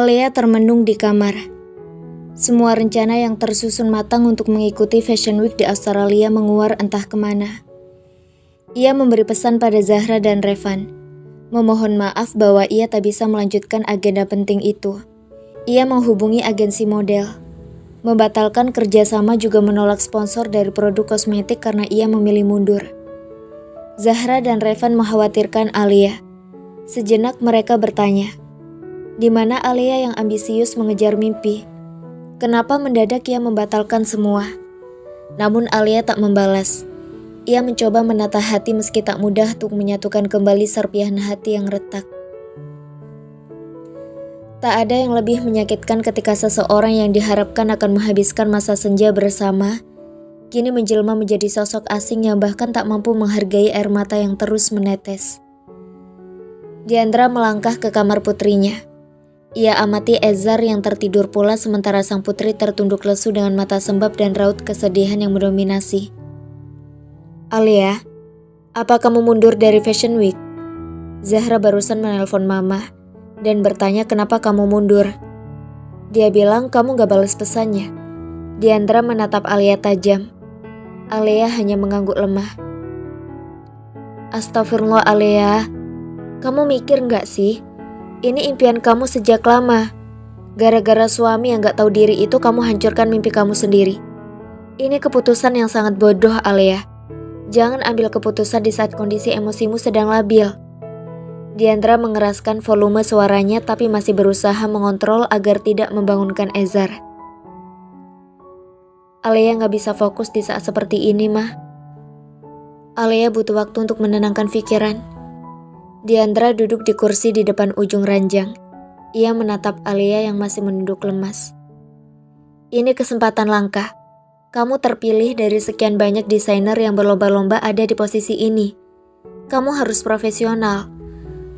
Alia termenung di kamar. Semua rencana yang tersusun matang untuk mengikuti Fashion Week di Australia menguar entah kemana. Ia memberi pesan pada Zahra dan Revan, memohon maaf bahwa ia tak bisa melanjutkan agenda penting itu. Ia menghubungi agensi model, membatalkan kerjasama juga menolak sponsor dari produk kosmetik karena ia memilih mundur. Zahra dan Revan mengkhawatirkan Alia. Sejenak mereka bertanya, di mana Alia yang ambisius mengejar mimpi? Kenapa mendadak ia membatalkan semua? Namun Alia tak membalas. Ia mencoba menata hati meski tak mudah untuk menyatukan kembali serpihan hati yang retak. Tak ada yang lebih menyakitkan ketika seseorang yang diharapkan akan menghabiskan masa senja bersama, kini menjelma menjadi sosok asing yang bahkan tak mampu menghargai air mata yang terus menetes. Diandra melangkah ke kamar putrinya. Ia amati Ezar yang tertidur pula sementara sang putri tertunduk lesu dengan mata sembab dan raut kesedihan yang mendominasi. Alia, apa kamu mundur dari Fashion Week? Zahra barusan menelpon mama dan bertanya kenapa kamu mundur. Dia bilang kamu gak balas pesannya. Diandra menatap Alia tajam. Alia hanya mengangguk lemah. Astagfirullah Alia, kamu mikir gak sih? Ini impian kamu sejak lama. Gara-gara suami yang gak tahu diri itu kamu hancurkan mimpi kamu sendiri. Ini keputusan yang sangat bodoh Alia. Jangan ambil keputusan di saat kondisi emosimu sedang labil. Diandra mengeraskan volume suaranya tapi masih berusaha mengontrol agar tidak membangunkan Ezar. Alia gak bisa fokus di saat seperti ini mah. Alia butuh waktu untuk menenangkan pikiran. Diandra duduk di kursi di depan ujung ranjang. Ia menatap Alia yang masih menunduk lemas. Ini kesempatan langka. Kamu terpilih dari sekian banyak desainer yang berlomba-lomba ada di posisi ini. Kamu harus profesional.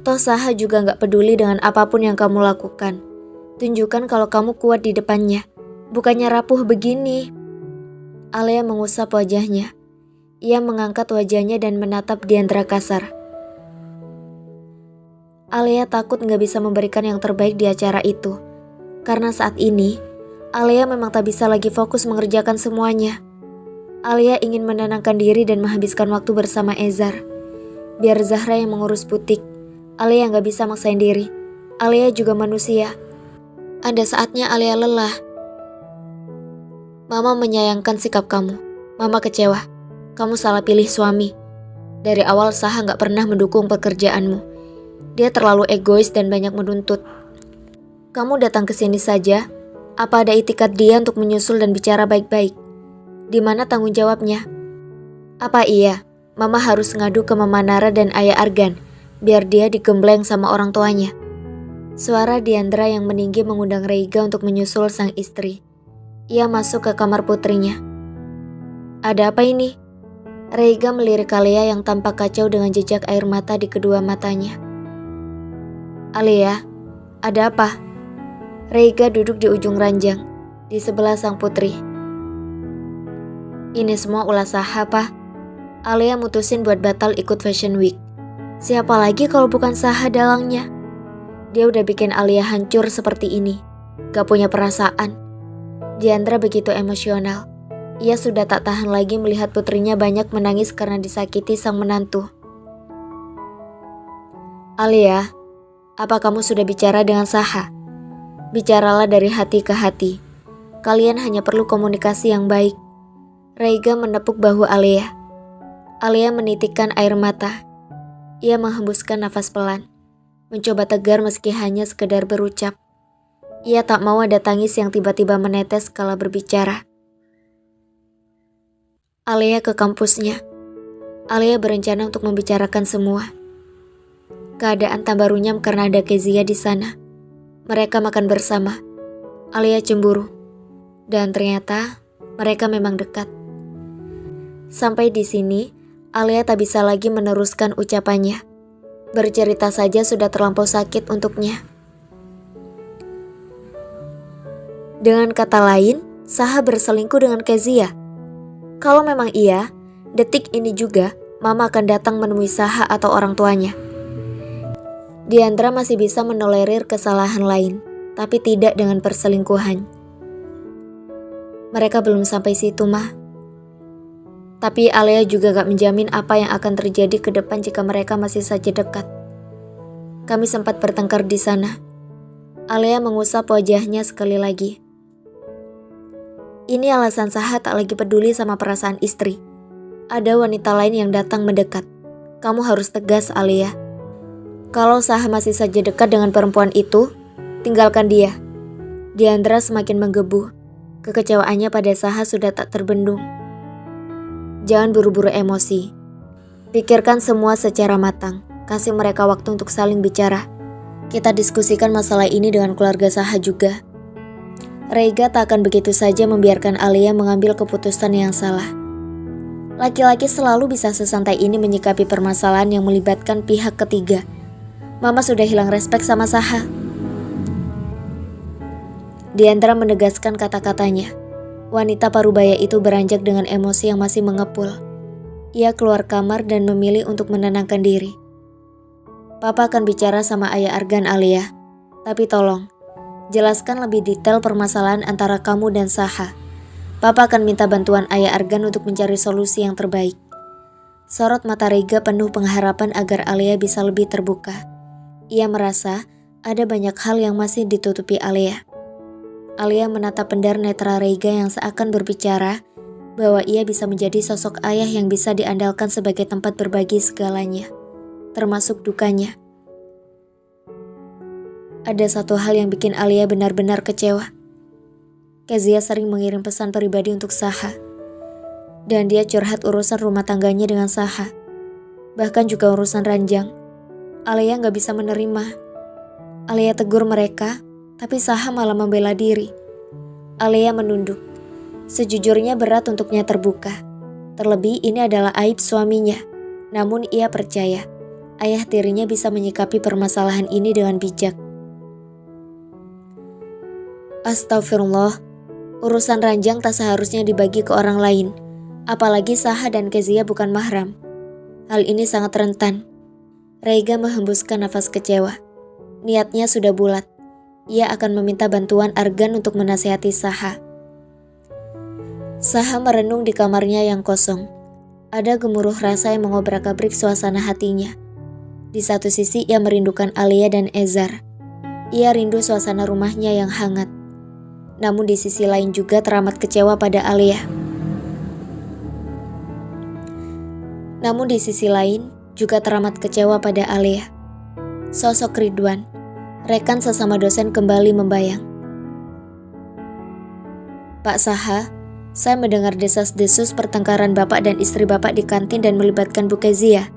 Toh Saha juga gak peduli dengan apapun yang kamu lakukan. Tunjukkan kalau kamu kuat di depannya. Bukannya rapuh begini. Alia mengusap wajahnya. Ia mengangkat wajahnya dan menatap Diandra kasar. Alia takut gak bisa memberikan yang terbaik di acara itu. Karena saat ini, Alia memang tak bisa lagi fokus mengerjakan semuanya. Alia ingin menenangkan diri dan menghabiskan waktu bersama Ezar. Biar Zahra yang mengurus butik. Alia gak bisa maksain diri. Alia juga manusia. Ada saatnya Alia lelah. Mama menyayangkan sikap kamu. Mama kecewa. Kamu salah pilih suami. Dari awal Saha gak pernah mendukung pekerjaanmu. Dia terlalu egois dan banyak menuntut. Kamu datang ke sini saja. Apa ada itikat dia untuk menyusul dan bicara baik-baik? Di mana tanggung jawabnya? Apa iya, Mama harus ngadu ke Mama Nara dan Ayah Argan, biar dia digembleng sama orang tuanya? Suara Diandra yang meninggi mengundang Reiga untuk menyusul sang istri. Ia masuk ke kamar putrinya. Ada apa ini? Reiga melirik Alia yang tampak kacau dengan jejak air mata di kedua matanya. Alia, ada apa? Reiga duduk di ujung ranjang, di sebelah sang putri. Ini semua ulah Saha, Pak. Alia mutusin buat batal ikut Fashion Week. Siapa lagi kalau bukan Saha dalangnya? Dia udah bikin Alia hancur seperti ini. Gak punya perasaan. Diandra begitu emosional. Ia sudah tak tahan lagi melihat putrinya banyak menangis karena disakiti sang menantu. Alia, apa kamu sudah bicara dengan Saha? Bicaralah dari hati ke hati. Kalian hanya perlu komunikasi yang baik. Reiga menepuk bahu Alia. Alia menitikkan air mata. Ia menghembuskan nafas pelan. Mencoba tegar meski hanya sekedar berucap. Ia tak mau ada tangis yang tiba-tiba menetes kala berbicara. Alia ke kampusnya. Alia berencana untuk membicarakan semua. Keadaan tambah runyam karena ada Kezia di sana. Mereka makan bersama. Alia cemburu. Dan ternyata mereka memang dekat. Sampai di sini, Alia tak bisa lagi meneruskan ucapannya. Bercerita saja sudah terlampau sakit untuknya. Dengan kata lain, Saha berselingkuh dengan Kezia. Kalau memang iya, detik ini juga Mama akan datang menemui Saha atau orang tuanya. Diandra masih bisa menolerir kesalahan lain, tapi tidak dengan perselingkuhan. Mereka belum sampai situ, Mah. Tapi Alia juga gak menjamin apa yang akan terjadi ke depan jika mereka masih saja dekat. Kami sempat bertengkar di sana. Alia mengusap wajahnya sekali lagi. Ini alasan Saha tak lagi peduli sama perasaan istri. Ada wanita lain yang datang mendekat. Kamu harus tegas, Alia. Kalau Saha masih saja dekat dengan perempuan itu, tinggalkan dia. Diandra semakin menggebu. Kekecewaannya pada Saha sudah tak terbendung. Jangan buru-buru emosi. Pikirkan semua secara matang. Kasih mereka waktu untuk saling bicara. Kita diskusikan masalah ini dengan keluarga Saha juga. Reiga tak akan begitu saja membiarkan Alia mengambil keputusan yang salah. Laki-laki selalu bisa sesantai ini menyikapi permasalahan yang melibatkan pihak ketiga. Mama sudah hilang respek sama Saha. Diandra menegaskan kata-katanya. Wanita parubaya itu beranjak dengan emosi yang masih mengepul. Ia keluar kamar dan memilih untuk menenangkan diri. Papa akan bicara sama Ayah Argan, Alia. Tapi tolong, jelaskan lebih detail permasalahan antara kamu dan Saha. Papa akan minta bantuan Ayah Argan untuk mencari solusi yang terbaik. Sorot mata Reiga penuh pengharapan agar Alia bisa lebih terbuka. Ia merasa ada banyak hal yang masih ditutupi Alia. Alia menatap pendar netra Reiga yang seakan berbicara bahwa ia bisa menjadi sosok ayah yang bisa diandalkan sebagai tempat berbagi segalanya, termasuk dukanya. Ada satu hal yang bikin Alia benar-benar kecewa. Kezia sering mengirim pesan pribadi untuk Saha, dan dia curhat urusan rumah tangganya dengan Saha, bahkan juga urusan ranjang. Alia gak bisa menerima. Alia tegur mereka, tapi Saha malah membela diri. Alia menunduk. Sejujurnya berat untuknya terbuka. Terlebih ini adalah aib suaminya. Namun ia percaya, ayah tirinya bisa menyikapi permasalahan ini dengan bijak. Astagfirullah, urusan ranjang tak seharusnya dibagi ke orang lain. Apalagi Saha dan Kezia bukan mahram. Hal ini sangat rentan. Reiga menghembuskan nafas kecewa. Niatnya sudah bulat. Ia akan meminta bantuan Argan untuk menasihati Saha. Saha merenung di kamarnya yang kosong. Ada gemuruh rasa yang mengobrak-abrik suasana hatinya. Di satu sisi ia merindukan Alia dan Ezar. Ia rindu suasana rumahnya yang hangat. Namun di sisi lain juga teramat kecewa pada Alia. Sosok Ridwan, rekan sesama dosen, kembali membayang. Pak Saha, saya mendengar desas-desus pertengkaran Bapak dan istri Bapak di kantin dan melibatkan Bu Kezia.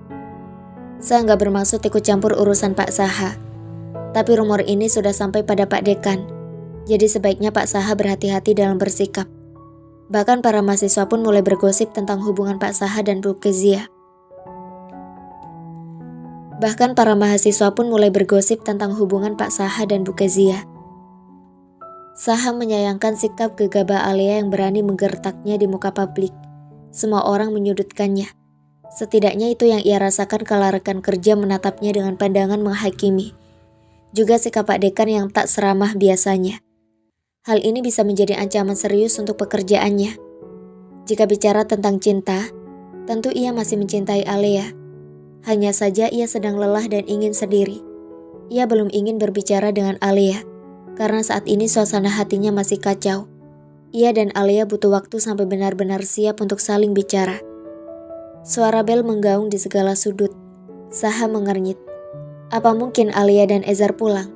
Saya nggak bermaksud ikut campur urusan Pak Saha. Tapi rumor ini sudah sampai pada Pak Dekan. Jadi sebaiknya Pak Saha berhati-hati dalam bersikap. Bahkan para mahasiswa pun mulai bergosip tentang hubungan Pak Saha dan Bu Kezia. Saha menyayangkan sikap gegabah Alia yang berani menggertaknya di muka publik. Semua orang menyudutkannya. Setidaknya itu yang ia rasakan kala rekan kerja menatapnya dengan pandangan menghakimi. Juga sikap Pak Dekan yang tak seramah biasanya. Hal ini bisa menjadi ancaman serius untuk pekerjaannya. Jika bicara tentang cinta, tentu ia masih mencintai Alia. Hanya saja ia sedang lelah dan ingin sendiri. Ia belum ingin berbicara dengan Alia, karena saat ini suasana hatinya masih kacau. Ia dan Alia butuh waktu sampai benar-benar siap untuk saling bicara. Suara bel menggaung di segala sudut. Saha mengernyit. Apa mungkin Alia dan Ezar pulang?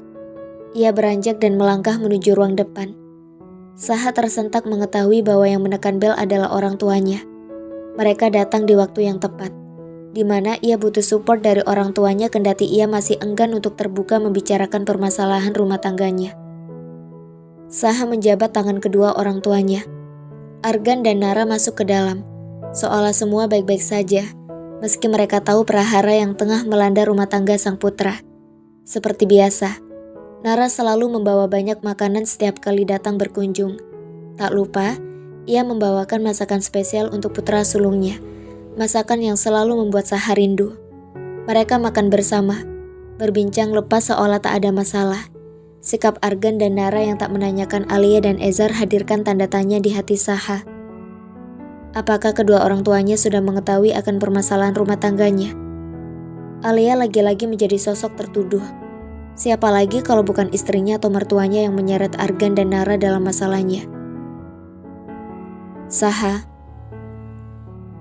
Ia beranjak dan melangkah menuju ruang depan. Saha tersentak mengetahui bahwa yang menekan bel adalah orang tuanya. Mereka datang di waktu yang tepat, di mana ia butuh support dari orang tuanya kendati ia masih enggan untuk terbuka membicarakan permasalahan rumah tangganya. Saha menjabat tangan kedua orang tuanya. Argan dan Nara masuk ke dalam, seolah semua baik-baik saja, meski mereka tahu prahara yang tengah melanda rumah tangga sang putra. Seperti biasa, Nara selalu membawa banyak makanan setiap kali datang berkunjung. Tak lupa, ia membawakan masakan spesial untuk putra sulungnya. Masakan yang selalu membuat Saha rindu. Mereka makan bersama, berbincang lepas seolah tak ada masalah. Sikap Argan dan Nara yang tak menanyakan Alia dan Ezar hadirkan tanda tanya di hati Saha. Apakah kedua orang tuanya sudah mengetahui akan permasalahan rumah tangganya? Alia lagi-lagi menjadi sosok tertuduh. Siapa lagi kalau bukan istrinya atau mertuanya yang menyeret Argan dan Nara dalam masalahnya? Saha,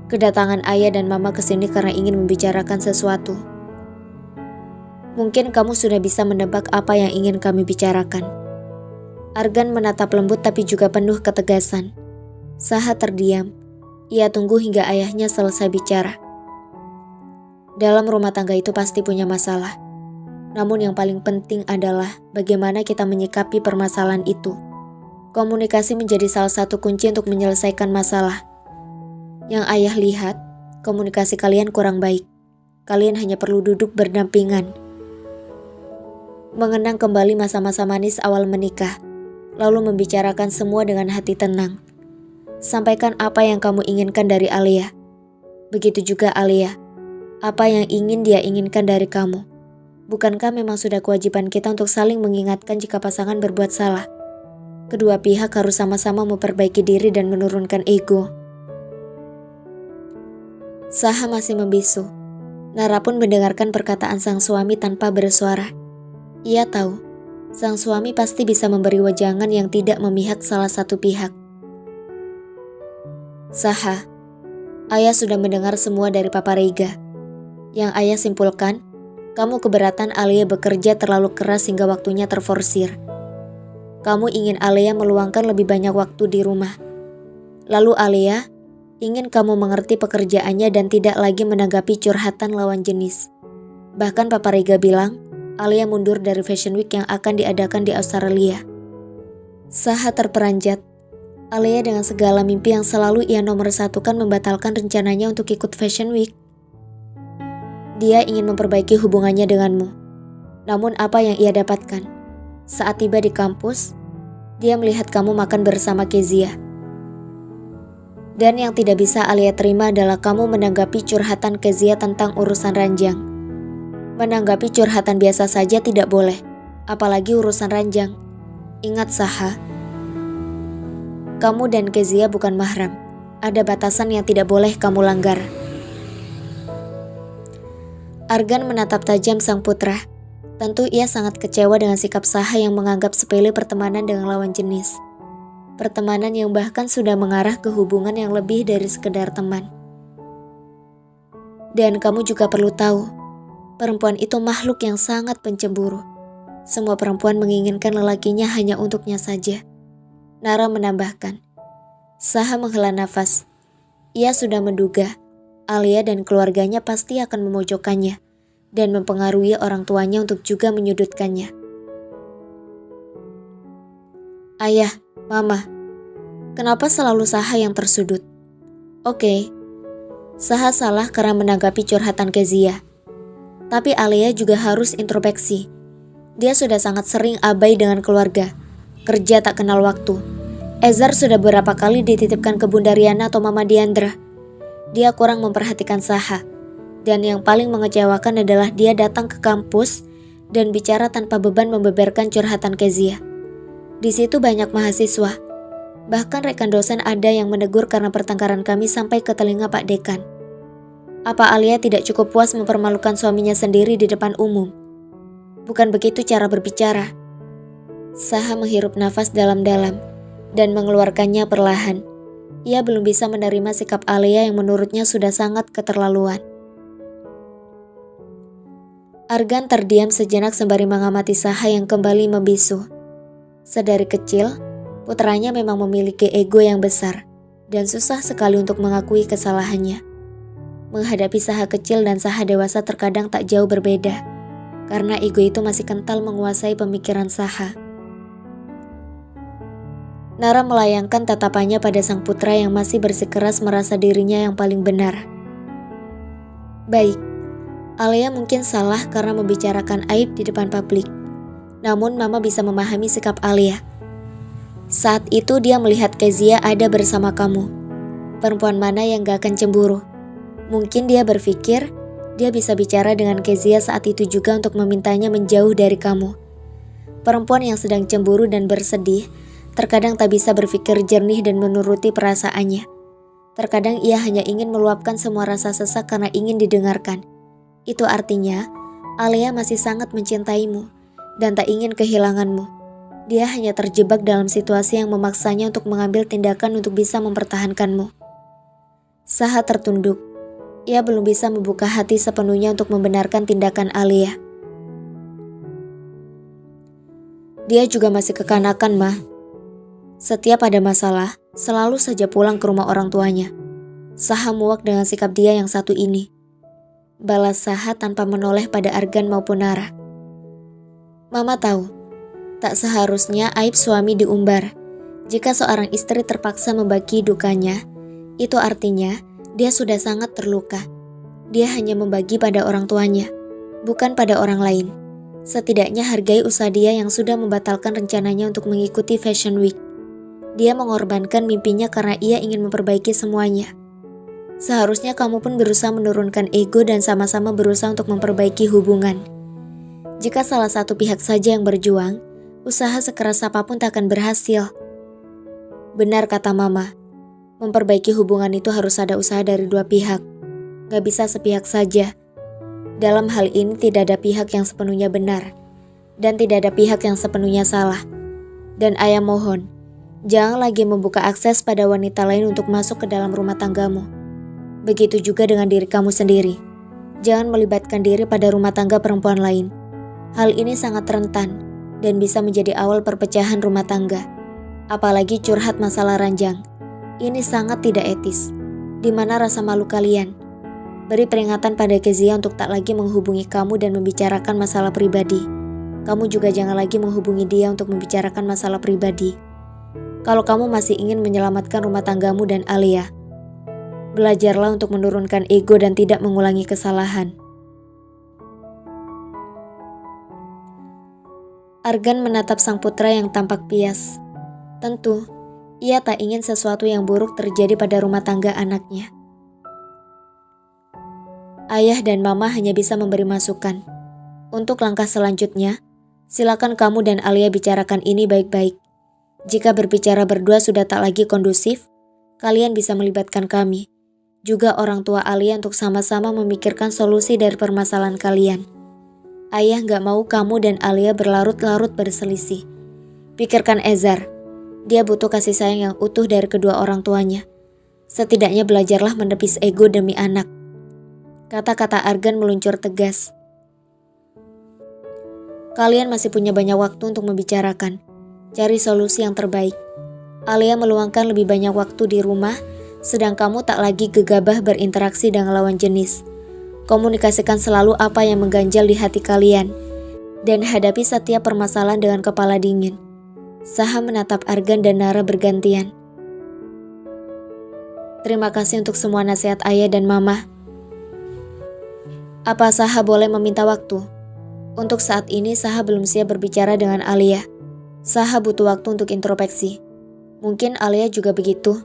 kedatangan ayah dan mama ke sini karena ingin membicarakan sesuatu. Mungkin kamu sudah bisa menebak apa yang ingin kami bicarakan. Argan menatap lembut tapi juga penuh ketegasan. Saha terdiam. Ia tunggu hingga ayahnya selesai bicara. Dalam rumah tangga itu pasti punya masalah. Namun yang paling penting adalah bagaimana kita menyikapi permasalahan itu. Komunikasi menjadi salah satu kunci untuk menyelesaikan masalah. Yang ayah lihat, komunikasi kalian kurang baik. Kalian hanya perlu duduk berdampingan. Mengenang kembali masa-masa manis awal menikah, lalu membicarakan semua dengan hati tenang. Sampaikan apa yang kamu inginkan dari Alia. Begitu juga Alia, apa yang ingin dia inginkan dari kamu. Bukankah memang sudah kewajiban kita untuk saling mengingatkan jika pasangan berbuat salah? Kedua pihak harus sama-sama memperbaiki diri dan menurunkan ego. Saha masih membisu. Nara pun mendengarkan perkataan sang suami tanpa bersuara. Ia tahu, sang suami pasti bisa memberi wejangan yang tidak memihak salah satu pihak. Saha, ayah sudah mendengar semua dari Papa Rega. Yang ayah simpulkan, kamu keberatan Alia bekerja terlalu keras hingga waktunya terforsir. Kamu ingin Alia meluangkan lebih banyak waktu di rumah. Lalu Alia ingin kamu mengerti pekerjaannya dan tidak lagi menanggapi curhatan lawan jenis. Bahkan Papa Rega bilang, Alia mundur dari Fashion Week yang akan diadakan di Australia. Saha terperanjat. Alia dengan segala mimpi yang selalu ia nomor satukan membatalkan rencananya untuk ikut Fashion Week. Dia ingin memperbaiki hubungannya denganmu. Namun apa yang ia dapatkan? Saat tiba di kampus, dia melihat kamu makan bersama Kezia. Dan yang tidak bisa Alia terima adalah kamu menanggapi curhatan Kezia tentang urusan ranjang. Menanggapi curhatan biasa saja tidak boleh, apalagi urusan ranjang. Ingat Saha, kamu dan Kezia bukan mahram. Ada batasan yang tidak boleh kamu langgar. Argan menatap tajam sang putra. Tentu ia sangat kecewa dengan sikap Saha yang menganggap sepele pertemanan dengan lawan jenis. Pertemanan yang bahkan sudah mengarah ke hubungan yang lebih dari sekedar teman. Dan kamu juga perlu tahu, perempuan itu makhluk yang sangat pencemburu. Semua perempuan menginginkan lelakinya hanya untuknya saja. Nara menambahkan. Saha menghela nafas. Ia sudah menduga Alia dan keluarganya pasti akan memojokkannya dan mempengaruhi orang tuanya untuk juga menyudutkannya. Ayah, Mama, kenapa selalu Saha yang tersudut? Oke, Saha salah karena menanggapi curhatan Kezia. Tapi Alia juga harus introspeksi. Dia sudah sangat sering abai dengan keluarga. Kerja tak kenal waktu. Ezar sudah beberapa kali dititipkan ke Bunda Riana atau Mama Diandra. Dia kurang memperhatikan Saha. Dan yang paling mengecewakan adalah dia datang ke kampus dan bicara tanpa beban membeberkan curhatan Kezia. Di situ banyak mahasiswa. Bahkan rekan dosen ada yang menegur karena pertengkaran kami sampai ke telinga Pak Dekan. Apa Alia tidak cukup puas mempermalukan suaminya sendiri di depan umum? Bukan begitu cara berbicara. Saha menghirup nafas dalam-dalam dan mengeluarkannya perlahan. Ia belum bisa menerima sikap Alia yang menurutnya sudah sangat keterlaluan. Argan terdiam sejenak sembari mengamati Saha yang kembali membisu. Sedari kecil, putranya memang memiliki ego yang besar dan susah sekali untuk mengakui kesalahannya. Menghadapi Saha kecil dan Saha dewasa terkadang tak jauh berbeda, karena ego itu masih kental menguasai pemikiran Saha. Nara melayangkan tatapannya pada sang putra yang masih bersikeras merasa dirinya yang paling benar. Baik, Alia mungkin salah karena membicarakan aib di depan publik. Namun Mama bisa memahami sikap Alia. Saat itu dia melihat Kezia ada bersama kamu. Perempuan mana yang gak akan cemburu? Mungkin dia berpikir dia bisa bicara dengan Kezia saat itu juga untuk memintanya menjauh dari kamu. Perempuan yang sedang cemburu dan bersedih terkadang tak bisa berpikir jernih dan menuruti perasaannya. Terkadang ia hanya ingin meluapkan semua rasa sesak karena ingin didengarkan. Itu artinya, Alia masih sangat mencintaimu dan tak ingin kehilanganmu. Dia hanya terjebak dalam situasi yang memaksanya untuk mengambil tindakan untuk bisa mempertahankanmu. Saha tertunduk. Ia belum bisa membuka hati sepenuhnya untuk membenarkan tindakan Alia. Dia juga masih kekanakan, Ma. Setiap ada masalah, selalu saja pulang ke rumah orang tuanya. Saha muak dengan sikap dia yang satu ini. Balas Saha tanpa menoleh pada Argan maupun Nara. Mama tahu, tak seharusnya aib suami diumbar. Jika seorang istri terpaksa membagi dukanya, itu artinya dia sudah sangat terluka. Dia hanya membagi pada orang tuanya, bukan pada orang lain. Setidaknya hargai usaha dia yang sudah membatalkan rencananya untuk mengikuti Fashion Week. Dia mengorbankan mimpinya karena ia ingin memperbaiki semuanya. Seharusnya kamu pun berusaha menurunkan ego dan sama-sama berusaha untuk memperbaiki hubungan. Jika salah satu pihak saja yang berjuang, usaha sekeras apapun tak akan berhasil. Benar kata Mama, memperbaiki hubungan itu harus ada usaha dari dua pihak. Gak bisa sepihak saja. Dalam hal ini tidak ada pihak yang sepenuhnya benar, dan tidak ada pihak yang sepenuhnya salah. Dan ayah mohon, jangan lagi membuka akses pada wanita lain untuk masuk ke dalam rumah tanggamu. Begitu juga dengan diri kamu sendiri. Jangan melibatkan diri pada rumah tangga perempuan lain. Hal ini sangat rentan dan bisa menjadi awal perpecahan rumah tangga. Apalagi curhat masalah ranjang. Ini sangat tidak etis. Di mana rasa malu kalian? Beri peringatan pada Kezia untuk tak lagi menghubungi kamu dan membicarakan masalah pribadi. Kamu juga jangan lagi menghubungi dia untuk membicarakan masalah pribadi. Kalau kamu masih ingin menyelamatkan rumah tanggamu dan Alia, belajarlah untuk menurunkan ego dan tidak mengulangi kesalahan. Argan menatap sang putra yang tampak pias. Tentu, ia tak ingin sesuatu yang buruk terjadi pada rumah tangga anaknya. Ayah dan Mama hanya bisa memberi masukan. Untuk langkah selanjutnya, silakan kamu dan Alia bicarakan ini baik-baik. Jika berbicara berdua sudah tak lagi kondusif, kalian bisa melibatkan kami, juga orang tua Alia untuk sama-sama memikirkan solusi dari permasalahan kalian. Ayah gak mau kamu dan Alia berlarut-larut berselisih. Pikirkan Ezar, dia butuh kasih sayang yang utuh dari kedua orang tuanya. Setidaknya belajarlah menepis ego demi anak. Kata-kata Argan meluncur tegas. Kalian masih punya banyak waktu untuk membicarakan. Cari solusi yang terbaik. Alia meluangkan lebih banyak waktu di rumah, sedang kamu tak lagi gegabah berinteraksi dengan lawan jenis. Komunikasikan selalu apa yang mengganjal di hati kalian, dan hadapi setiap permasalahan dengan kepala dingin. Saha menatap Argan dan Nara bergantian. Terima kasih untuk semua nasihat ayah dan mama. Apa Saha boleh meminta waktu? Untuk saat ini Saha belum siap berbicara dengan Alia. Saha butuh waktu untuk introspeksi. Mungkin Alia juga begitu.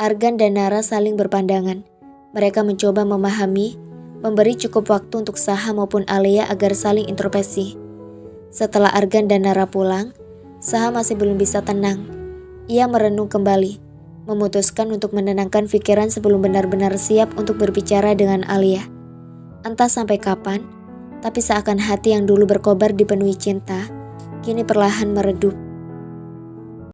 Argan dan Nara saling berpandangan. Mereka mencoba memahami, memberi cukup waktu untuk Saha maupun Alia agar saling introspeksi. Setelah Argan dan Nara pulang, Saha masih belum bisa tenang. Ia merenung kembali, memutuskan untuk menenangkan pikiran sebelum benar-benar siap untuk berbicara dengan Alia. Entah sampai kapan, tapi seakan hati yang dulu berkobar dipenuhi cinta, kini perlahan meredup.